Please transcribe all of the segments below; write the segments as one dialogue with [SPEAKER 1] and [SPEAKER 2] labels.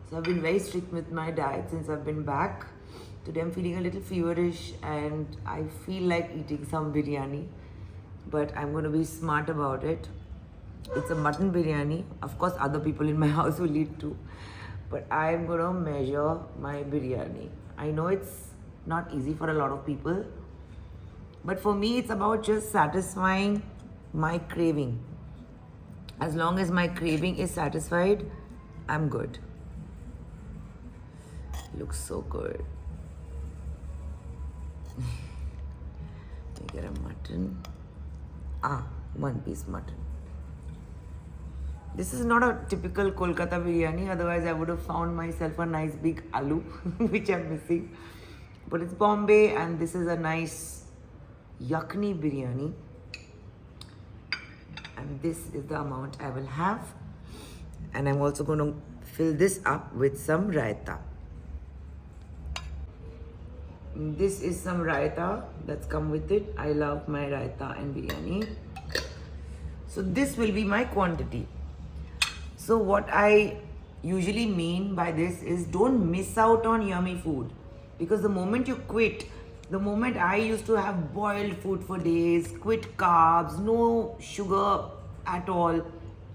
[SPEAKER 1] So I've been very strict with my diet since I've been back. Today I'm feeling a little feverish and I feel like eating some biryani, but I'm going to be smart about it. It's a mutton biryani. Of course, other people in my house will eat too, but I'm going to measure my biryani. I know it's not easy for a lot of people, but for me, it's about just satisfying my craving. As long as my craving is satisfied, I'm good. Looks so good. Let me get a mutton. 1 piece mutton. This is not a typical Kolkata biryani, otherwise I would have found myself a nice big aloo, which I'm missing. But it's Bombay and this is a nice yakni biryani. And this is the amount I will have. And I'm also going to fill this up with some raita. This is some raita that's come with it. I love my raita and biryani. So this will be my quantity. So what I usually mean by this is don't miss out on yummy food. Because the moment you quit, the moment I used to have boiled food for days, quit carbs, no sugar at all,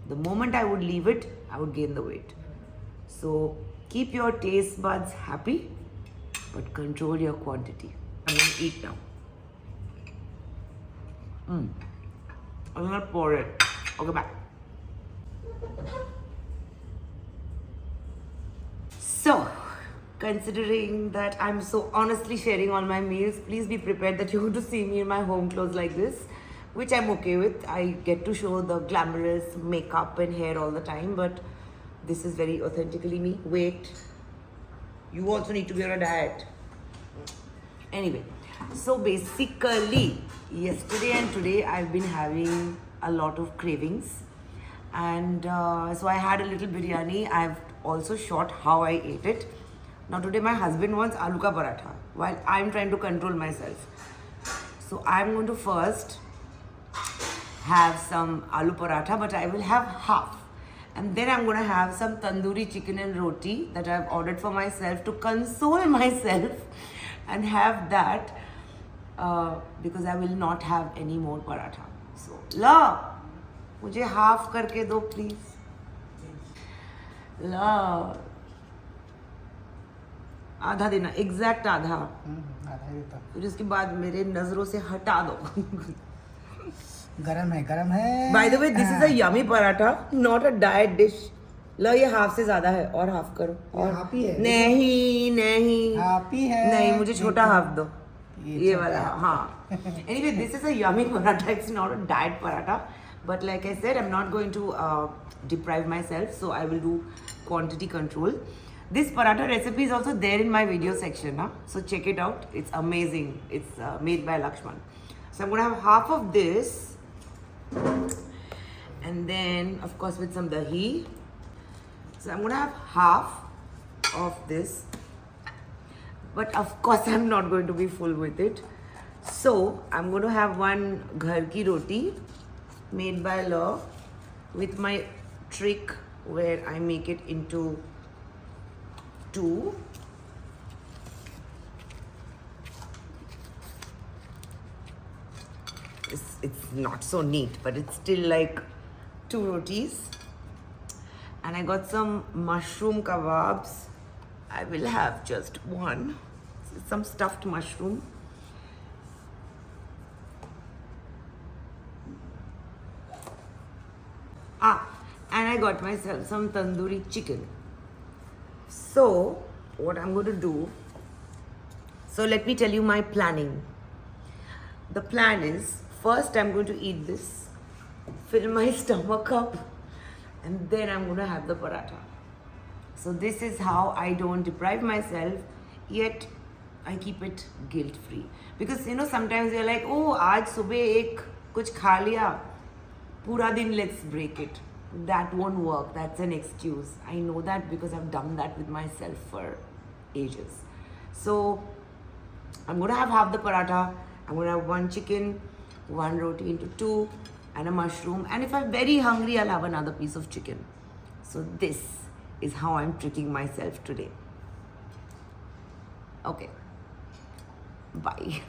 [SPEAKER 1] the moment I would leave it, I would gain the weight. So keep your taste buds happy, but control your quantity. I'm going to eat now. I'm going to pour it. Okay, bye. So, considering that I'm so honestly sharing all my meals, please be prepared that you're going to see me in my home clothes like this, which I'm okay with. I get to show the glamorous makeup and hair all the time, but this is very authentically me. Wait, you also need to be on a diet. Anyway, so basically, yesterday and today I've been having a lot of cravings. And so I had a little biryani. I've also shot how I ate it. Now today my husband wants aloo ka paratha while I'm trying to control myself. So I'm going to first have some aloo paratha, but I will have half. And then I'm going to have some tandoori chicken and roti that I've ordered for myself to console myself and have that because I will not have any more paratha. So, La, मुझे half करके दो please. La, आधा देना, exact आधा.
[SPEAKER 2] आधा ही देता.
[SPEAKER 1] फिर उसके बाद मेरे नजरों से हटा दो.
[SPEAKER 2] गरम है.
[SPEAKER 1] By the way, this is a yummy paratha, not a diet dish. लो ये हाफ से ज्यादा है और हाफ करो. और
[SPEAKER 2] हाफ ही है.
[SPEAKER 1] नहीं
[SPEAKER 2] हाफ ही है.
[SPEAKER 1] नहीं, मुझे छोटा हाफ दो. ये
[SPEAKER 2] छोटा
[SPEAKER 1] वाला. हाँ. Anyway, this is a yummy paratha. It's not a diet paratha, but like I said, I'm not going to deprive myself, so I will do quantity control. This paratha recipe is also there in my video section, huh? So check it out. It's amazing. It's made by Lakshman. So I'm going to have half of this. And then, of course, with some dahi. So I'm going to have half of this. But of course, I'm not going to be full with it. So I'm going to have one ghar ki roti made by Law with my trick where I make it into 2. It's not so neat, but it's still like 2 rotis. And I got some mushroom kebabs. I will have just one. Some stuffed mushroom. And I got myself some tandoori chicken. So, what I'm going to do, so let me tell you my planning. The plan is, first I'm going to eat this, fill my stomach up, and then I'm going to have the paratha. So this is how I don't deprive myself, yet I keep it guilt-free. Because you know, sometimes you're like, oh, aaj subah ek kuch kha liya, pura din let's break it. That won't work. That's an excuse. I know that because I've done that with myself for ages. So I'm going to have half the paratha. I'm going to have 1 chicken, 1 roti into 2, and a mushroom. And if I'm very hungry, I'll have another piece of chicken. So this is how I'm treating myself today. Okay. Bye.